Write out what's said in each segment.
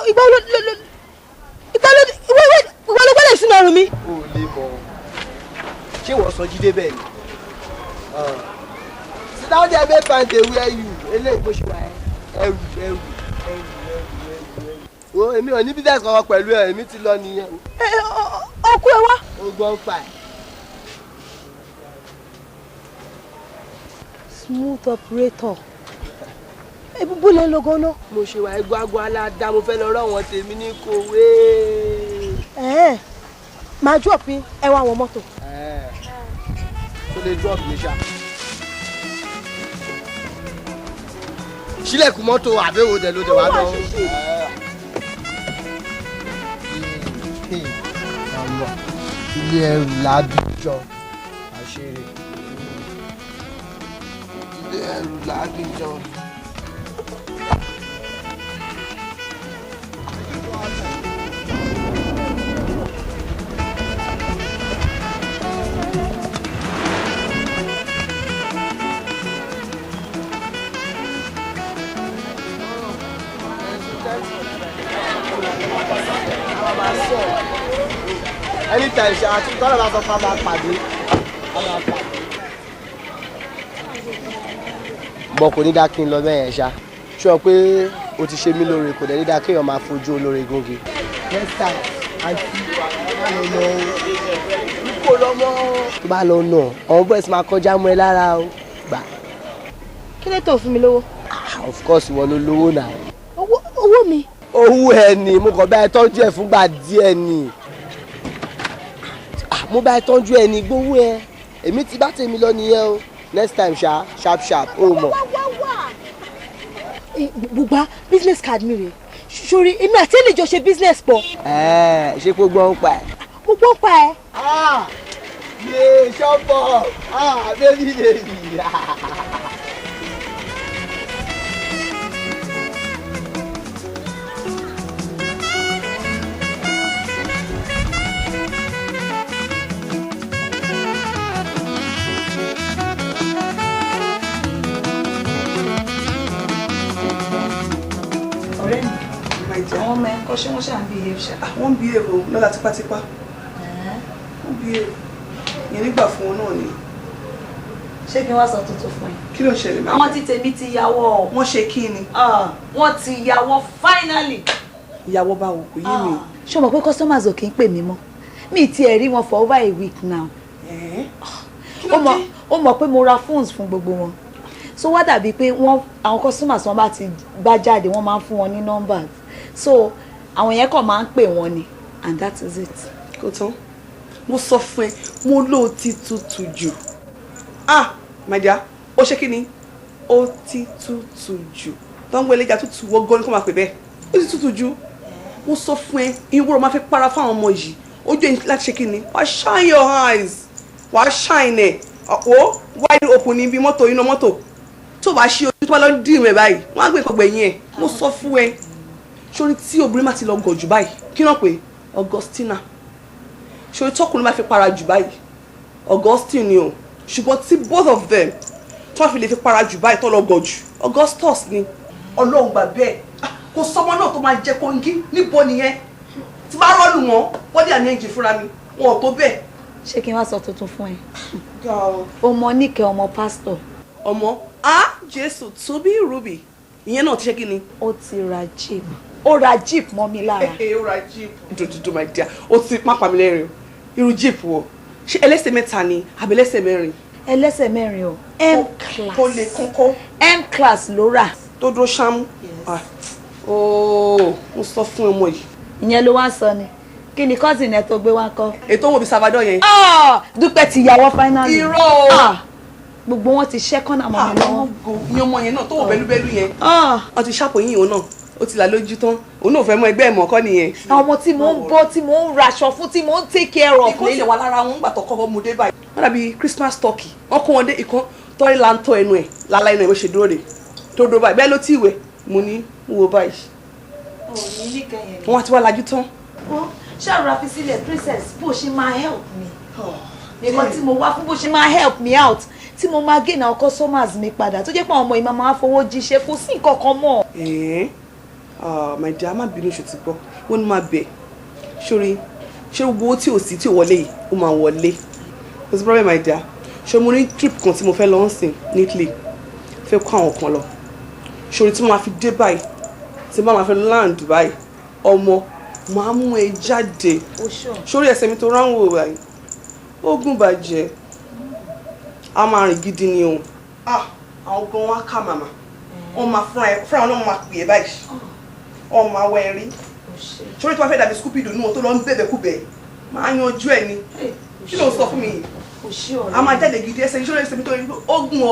ìgbà ló gbọ́dọ̀ sínú ọrùn mi. o lè mọ ṣé wọ́n sọ jíde bẹ́ẹ̀ ni sit down there make time dey wear you eléyìí bó ṣe wà ẹrù o èmi ò ní business kankan pẹ̀lú ẹ̀ èmi ti lọ nìyẹn. ọkú ẹ wá. o gbọ́n pa ẹ̀. smooth operator ebúbú lè lo gan-an. mo ṣe wà ẹgbàgbọ́ aládá mo fẹ́ lọ rọ́ wọn tèmi ní kòwé. máa drop yín ẹ wá àwọn mọ́tò. tó lè drop mi ṣá. sílẹ̀kùn mọ́tò àbẹ̀wò dẹ̀ ló dẹ̀ wá lọ. ilé ẹrù làbíjọ àṣírí ilé ẹrù làbíjọ. anytime ṣe àti tọ́lá bá sọ pé a máa pàdé. bọ́ kò ní dá kí n lọ bẹ́ẹ̀ yẹn ṣá ṣọ́ pé o ti ṣe mí lóore kò dẹ̀ ní dá kéèyàn máa fojú olóore gúngi. next time àti lọ kó lọ́mọ́. tó bá lọ nà àwọn boys máa kọjá mọ́ ẹ lára o gbà. kí lè tó fún mi lówó. of course ìwọ ló lówó náà. owó mi. owó ẹ ni mo kàn bá ẹ tọ́jú ẹ fúngbà díẹ̀ ni mo bá ẹ tọ́jú ẹ ní gbówó ẹ èmi ti bá tèmi lọ nìyẹn o next time ṣá sharp ó mọ̀. Bùgbà business card mi rè sórí èmi àti ẹ lè jọ ṣe business pọ̀. ṣé kó gbọ́n pa ẹ̀. mo gbọ́ pa ẹ. yé ṣọ́pọ̀ bébí bèbí. àwọn ọmọ ẹ̀kọ́ ṣé wọ́n ṣàn behave ṣá. wọ́n behave o lọ́la tipátipá wọ́n behave yẹn nígbà fún wọn náà ni. ṣé kí n wá sọ tuntun fún ẹ. kí ló ń ṣẹlẹ̀ máa. àwọn tí tèmi ti yàwọ́. wọ́n ṣe kí ni. wọ́n ti yàwọ́ finally. ìyàwó báwo kò yé mi. ṣé o mọ̀ pé customers ò kí ń pè mí mọ́ mi ti ẹ̀ rí wọn for over a week now. ó mọ̀ pé mo ra phones fún gbogbo wọn so wá dàbí pé àwọn customers wọn bá ti bá jáde wọ́n máa ń fún wọn ní numbers so àwọn yẹn kàn máa ń pè wọ́n ni and that is it. kò tán mo sọ fún ẹ mo lò ó ti tutù jù my dear ó ṣe kí ni ó ti tutù jù tó ń gbé ẹlẹ́jà tutù wọ́gọ́ ní kó máa pè bẹ́ẹ̀ ó ti tutù jù mo sọ fún ẹ ìwúrọ̀ máa fi para fún àwọn ọmọ yìí ojú ẹ̀ láti ṣe kí ni wàá shine your eyes wàá shine ẹ̀ ó wide open ní ibi mọ́tò iná mọ́tò tó bá ṣe ojú tó bá lọ dín rẹ̀ báyìí wọ́n á gbé nǹkan gbẹ̀yìn ẹ̀ mo sọ fún ẹ sórí tí obìnrin má ti lọ gọ̀ jù báyìí kí náà pé Augustina sórí tọkùnrin má fi para jù báyìí Augustine ni o ṣùgbọ́n tí both of them tí wọ́n fi lè fi para jù báyìí tó lọ gọ̀ jù Augustus ni ọlọ́run gbà bẹ́ẹ̀ kò sọmọ náà tó máa jẹ kóńgí níbo nìyẹn tí bá rọ́ọ̀lù wọn bọ́dí àní ẹ̀jẹ̀ fúnra mi wọn ò tó bẹ́ẹ̀. ṣé kí n wá sọ tuntun fún ẹ ọmọ níkẹ́ ọmọ pásítọ̀. ọmọ Jésù tóbi rúbì ìyẹn náà ti ṣe kí ni. ó ti ra jeep ó ra jeep mọ́ mi lára. ó ra jeep dododo my dear ó ti má pa mi lẹ́rìn irú jeep wo ṣé ẹlẹ́sẹ̀ mẹ́ta ni àbí ẹlẹ́sẹ̀ mẹ́rin. ẹlẹ́sẹ̀ mẹ́rin o M class tó lè kókó. M class ló rà. tó dó ṣámú. ooo mo sọ fún ọmọ yìí. ìyẹn ló wá sọ ni kí ni cousin ẹ tó gbé wá kọ. ètò òwò bíi Salvador yẹn. Dúpẹ́ ti yàwọ́ finally. irọ́ gbogbo wọn ti ṣẹ́kọ́nà mọ́ mi lọ́wọ́. ìyẹn ọmọ yẹn náà tó wọ bẹ́lúbẹ́lú yẹn. wọ́n ti ṣàpò yín òun náà ó ti là lójú tán òun náà fẹ́ mọ ẹgbẹ́ ẹ̀mọ́ kọ́ nìyẹn. àwọn ọmọ tí mò ń bọ́ tí mò ń raṣọ fún tí mò ń take care of. ìkọ́ ìṣẹ̀wà lára wọn gbà tọkọ ọmọ dé báyìí. wọ́n dàbí Christmas turkey wọ́n kó wọn dé ìkan tọ́rí láńtọ́ ẹnu ẹ̀ lálá ẹnu ẹ̀ bó ṣe dúró de tó dúró báyìí bẹ́ẹ̀ ló tí ìwẹ̀ mo ní wo báyìí. wọ́n ti wá lajú tán. ṣàròrà fi sílẹ̀ princess bó ṣe máa help me. nǹkan tí mo wá fún bó ṣe máa help me out tí mo máa gain àwọn customers mi padà tó jẹ́ pé àwọn ọmọ yìí máa fowó jíṣẹ́ kò sí nǹkan kan mọ́. My dear, má bínú ṣe ti gbọ́ wọ́n ní máa bẹ̀ ṣé gbogbo owó tí ò sí tí ò wọlé yìí ó máa wọlé. What's the problem, my dear? Ṣé mo ní trip kan tí mo fẹ́ lọ ń sìn ní Italy fẹ́ kó àwọn kan lọ ṣòrí tí mo máa fi dé báyìí tí mo máa fi land báyìí ọmọ máa mú ẹ jáde ṣòrí ẹsẹ̀ mi tó ránwó báyìí ogun bàjẹ́ a máa rìn gidi ni o àwọn gan wá ká màmá wọn máa fúnra wọn náà máa pè é báyìí wọn máa wẹ ẹ rí ṣòrí tí wọn fẹ́ dàbí Scooby-Doo nínú wọn tó lọ ń bẹ̀bẹ̀ kú bẹ̀ máa yanjú ẹ ni kí ló ń sọ fún mi yìí a máa jáde gidi ẹsẹ̀ ìṣòro ẹsẹ̀ mi tó rí ogun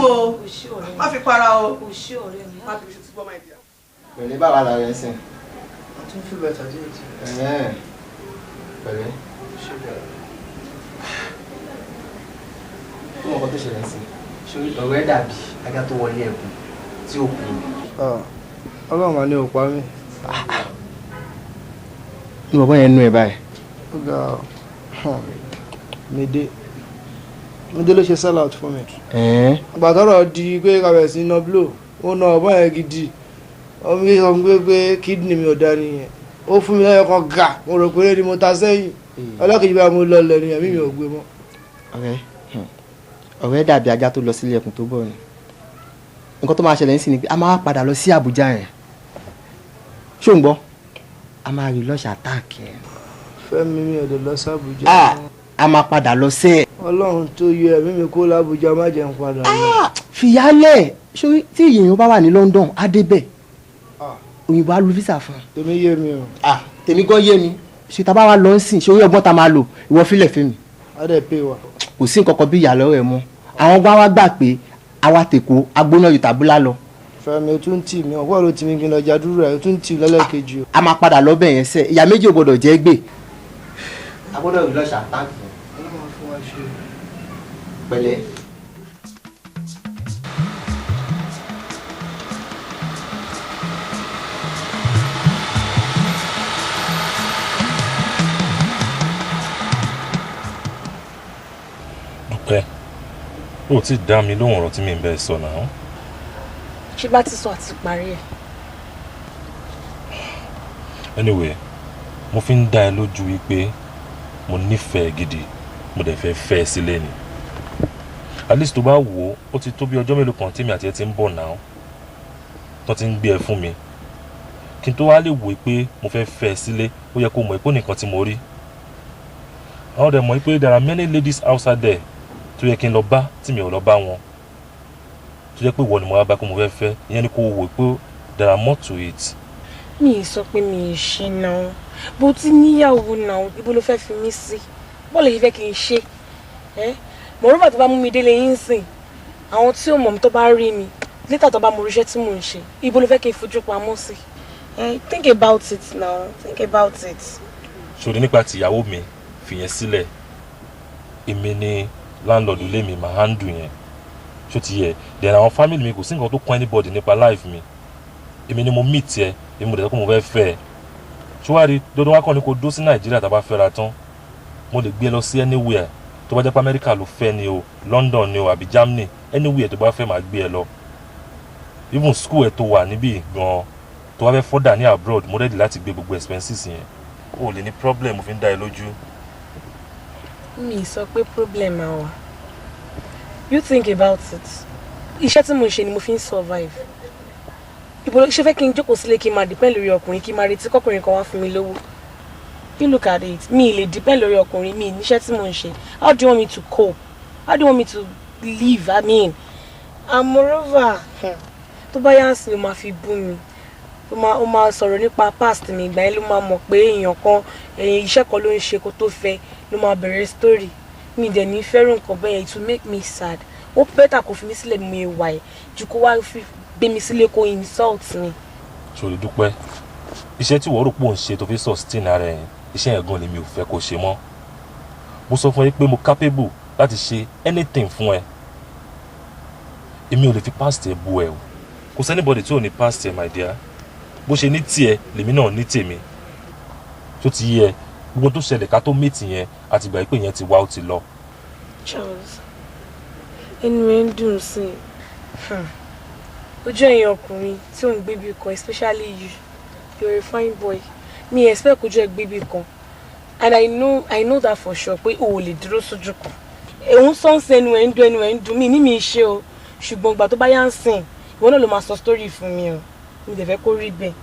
o má fi para o má fi ṣe ti gbọ́ máa di. pẹ̀lẹ́ bàbá la rẹ̀ sìn. a tún fi bẹ̀tà díẹ̀. pẹ̀lẹ́. kí wọ́n kọ́ tó ṣẹlẹ̀ sí i ọ̀rọ̀ ẹ̀ dàbí ajá tó wọlé ẹ̀kún tí ó kú. ọlọ́run máa ní òpá mi. ní bàbá yẹn nú ẹ báyìí. ó ga Mide ló ṣe sell out fún mi. àgbàtọ́rọ̀ di pé kàbẹ̀ sí iná blow ó na ọ̀bọ̀n yẹn gidi ọmọ mi sọ pé kidney mi ò dá nìyẹn ó fún mi lẹ́yìn kan gà mo rò pé ni mo ta sẹ́yìn ọlọ́kejì bá mo lọ lẹ̀ nìyẹn mímí ò gbé mọ́. ọ̀rẹ́ dàbí ajá tó lọ sílé ẹkùn tó bọ̀ ni nǹkan tó máa ṣẹlẹ̀ nísìnyí ni pé a máa padà lọ sí Àbújá yẹn ṣó ń gbọ́ a máa rí lọ́ọ̀ṣì àtáàkì ẹ̀. Fẹ́mi mi ò dé lọ sí Àbújá. a máa padà lọ sí ẹ̀. Ọlọ́run tó yọ ẹ̀mí mi kó l'Àbújá má jẹun padà lọ. fìyálẹ̀ ṣé tí èèyàn bá wà ní London á débẹ̀ òyìnbó á lu visa fún un. tèmi yé mi o. tèmi gan yé mi ṣe tá a bá wà lọ sìn ṣé orí ọgbọ́n ta máa lò ìwọ fílẹ̀ fẹ́mi. á dẹ̀ pé wa. kò sí nǹkan kan bí ìyàlọ́ rẹ̀ mọ́ àwọn gbá wa gbà pé àwa tèkó agbóná yóò tàbúlà lọ. Fẹ́mi o tún tì mí ọ̀pọ̀ ló ti mi kí n lọ jà dúró rẹ̀ o tún tì lẹ́lẹ́kejì o. a máa padà lọ́bẹ̀ yẹn sẹ́ ìyá méjì ò gbọ́dọ̀ jẹ́ gbé. agbóná yóò lọ ṣàtàkì pẹ̀lẹ́. Dúpẹ́ ó ti dá mi lóhùn ọ̀rọ̀ tí mi ń bẹ sọ náà. ṣé bá ti sọ àti parí ẹ̀. Anyway, mo fi ń dá ẹ lójú wípé mo nífẹ̀ẹ́ gidi mo dẹ̀ fẹ́ fẹ́ ẹ sílé ni. At least tó bá wò ó ti tó bí ọjọ́ mélòó kan tí mi àti ẹ ti ń bọ̀ náà tó ti ń gbé ẹ fún mi kí n tó wá lè wò pé mo fẹ́ fẹ́ ẹ sílé ó yẹ kó mọ̀ pé nìkan tí mo rí. àwọn ọ̀dẹ̀ mọ̀ pé there are many ladies outside there tó yẹ kí n lọ bá tí mi ò lọ bá wọn tó jẹ́ pé ìwọ ni mo wá bá kó mo fẹ́ fẹ́ ìyẹn ni kó wò pé there are more to it. mi ì sọ pé mi ì ṣe náà bó ti níyàwó náà ibo ló fẹ́ fi mí sí bọ́ọ̀lù yìí fẹ́ kí n ṣe mọ̀rọ́bà tó bá mú mi délé yín sìn àwọn tí ò mọ̀ mi tó bá rí mi létà tó bá mọ oríṣẹ́ tí mò ń ṣe ibo ló fẹ́ kí n fojú pamọ́ sí. Think about it now, think about it. ṣòrí nípa tìyàwó mi fìyẹn sílẹ̀ èmi ni láńlọ́ọ̀dù lé mi máa handle yẹn ṣó ti yẹ then àwọn family mi kò sí nǹkan tó kọ́ anybody nípa life mi èmi ni mo meet ẹ èmi mo dẹ̀ kó mo fẹ́ fẹ́ ẹ ṣùwárí dandan wá kàn ní kó dó sí Nàìjíríà tá a bá fẹ́ra tán mo lè gbé ẹ lọ sí anywhere tó bá jẹ́ pé Amẹ́ríkà ló fẹ́ ni o London ni o àbí Germany anywhere tó bá fẹ́ máa gbé ẹ lọ even school ẹ tó wà níbí gan tó bá fẹ́ fọ́dà ní abroad mo ready láti gbé gbogbo expenses yẹn o lè ní problem mo fi ń dá ẹ lójú. mi sọ pé problem àwa you think about it iṣẹ́ tí mo ń ṣe ni mo fi ń survive ibo ṣe fẹ́ kí n jókòó sílé kí n máa depend lórí ọkùnrin kí n máa retí kọkùnrin kan wá fún mi lówó you look at it mi lè depend lórí ọkùnrin mi níṣẹ́ tí mo ń ṣe how do you want me to cope how do you want me to live I mean and moreover tó bá yá sí ló máa fi bú mi ó máa sọ̀rọ̀ nípa past mi ìgbà yẹn ló máa mọ̀ pé èèyàn kan iṣẹ́ kan ló ń ṣe kó tó fẹ́ ló máa bẹ̀rẹ̀ story mi dẹ̀ ní fẹ́ràn nǹkan bẹ́ẹ̀ it will make me sad ó bẹ́tà kó fi mí sílẹ̀ mi ìwà ẹ̀ ju kó wá fi gbé mi sílé kó insult mi. ṣòro Dúpẹ́ iṣẹ́ tí wọ́n rò pé òun ṣe tó fi sustain ara ẹ̀ iṣẹ́ yẹn gan lèmi ò fẹ́ kó ṣe mọ́ mo sọ fún ẹ pé mo capable láti ṣe anything fún ẹ èmi ò lè fi past ẹ bú ẹ o kò sẹ́nibọ̀dì tí ò ní past ẹ my dear bó ṣe ní tiẹ̀ lèmi náà ní tèmi tó ti yẹ gbogbo tó ṣẹlẹ̀ ká tó méètì yẹn àti ìgbà pé yẹn ti wá ó ti lọ. Charles ẹnu ẹ ń dùn sí i ojú ẹ̀yin ọkùnrin tí ò ń gbé bí kan especially you're a fine boy mi expect kojú ẹ gbé bí kan and I know that for sure pé o ò lè dúró sójú kan òun sọ́nsẹ̀ ẹnu ẹ̀ ń dùn mí ní mi ṣe o ṣùgbọ́n ìgbà tó bá yá ń sìn ìwọ náà ló máa sọ story fún mi o mi dẹ̀ fẹ́ kó rí bẹ́ẹ̀